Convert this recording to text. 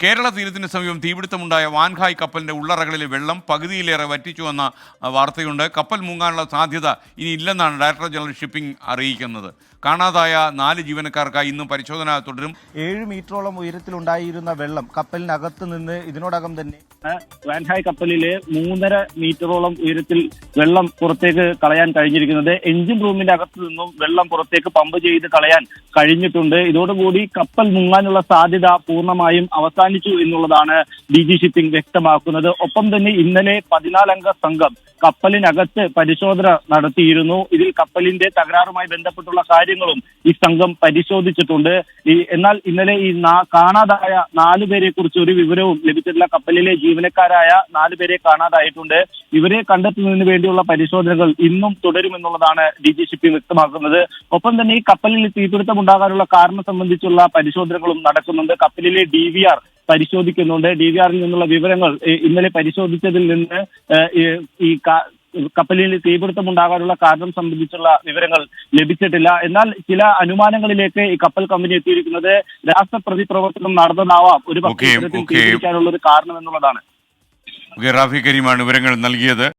കേരള തീരത്തിന് സമീപം തീപിടുത്തമുണ്ടായ വാൻഹായ് കപ്പലിന്റെ ഉള്ളറകളിലെ വെള്ളം പകുതിയിലേറെ വറ്റിച്ചുവെന്ന വാർത്തയുണ്ട്. കപ്പൽ മുങ്ങാനുള്ള സാധ്യത ഇനി ഇല്ലെന്നാണ് ഡയറക്ടർ ജനറൽ ഷിപ്പിംഗ് അറിയിക്കുന്നത്. കാണാതായ 4 ജീവനക്കാർക്കായി ഇന്നും പരിശോധന തുടരും. 7 മീറ്ററോളം ഉയരത്തിലുണ്ടായിരുന്ന വെള്ളം കപ്പലിനകത്ത് നിന്ന് ഇതിനോടകം തന്നെ വാൻഹായ് കപ്പലിലെ 3.5 മീറ്ററോളം ഉയരത്തിൽ വെള്ളം പുറത്തേക്ക് കളയാൻ കഴിഞ്ഞിരിക്കുന്നത്. എഞ്ചിൻ റൂമിന്റെ അകത്ത് നിന്നും വെള്ളം പുറത്തേക്ക് പമ്പ് ചെയ്ത് കളയാൻ കഴിഞ്ഞിട്ടുണ്ട്. ഇതോടുകൂടി കപ്പൽ മുങ്ങാനുള്ള സാധ്യത പൂർണ്ണമായും അവസാനിച്ചു എന്നുള്ളതാണ് DG ഷിപ്പിംഗ് വ്യക്തമാക്കുന്നത്. ഒപ്പം തന്നെ ഇന്നലെ 14 അംഗ സംഘം കപ്പലിനകത്ത് പരിശോധന നടത്തിയിരുന്നു. ഇതിൽ കപ്പലിന്റെ തകരാറുമായി ബന്ധപ്പെട്ടുള്ള കാര്യങ്ങളും ഈ സംഘം പരിശോധിച്ചിട്ടുണ്ട്. എന്നാൽ ഇന്നലെ ഈ കാണാതായ 4 പേരെ കുറിച്ച് ഒരു വിവരവും ലഭിച്ചിട്ടില്ല. കപ്പലിലെ ജീവനക്കാരായ 4 പേരെ കാണാതായിട്ടുണ്ട്. ഇവരെ കണ്ടെത്തുന്നതിന് വേണ്ടിയുള്ള പരിശോധനകൾ ഇന്നും തുടരുമെന്നുള്ളതാണ് DG ഷിപ്പിംഗ് വ്യക്തമാക്കുന്നത്. ഒപ്പം തന്നെ ഈ കപ്പലിൽ തീപിടുത്തം ഉണ്ടാകാനുള്ള കാരണം സംബന്ധിച്ചുള്ള പരിശോധനകളും നടക്കുന്നുണ്ട്. കപ്പലിലെ DVR പരിശോധിക്കുന്നുണ്ട്. DVRൽ നിന്നുള്ള വിവരങ്ങൾ ഇന്നലെ പരിശോധിച്ചതിൽ നിന്ന് ഈ കപ്പലിൽ തീപിടുത്തം ഉണ്ടാകാനുള്ള കാരണം സംബന്ധിച്ചുള്ള വിവരങ്ങൾ ലഭിച്ചിട്ടില്ല. എന്നാൽ ചില അനുമാനങ്ങളിലേക്ക് ഈ കപ്പൽ കമ്പനി എത്തിയിരിക്കുന്നത് രാസപ്രതിപ്രവർത്തനം നടന്നതാവാം ഒരു പക്ഷേ തീപിടിക്കാനുള്ള ഒരു കാരണം എന്നുള്ളതാണ്. റാഫി കരീമാണ് വിവരങ്ങൾ നൽകിയത്.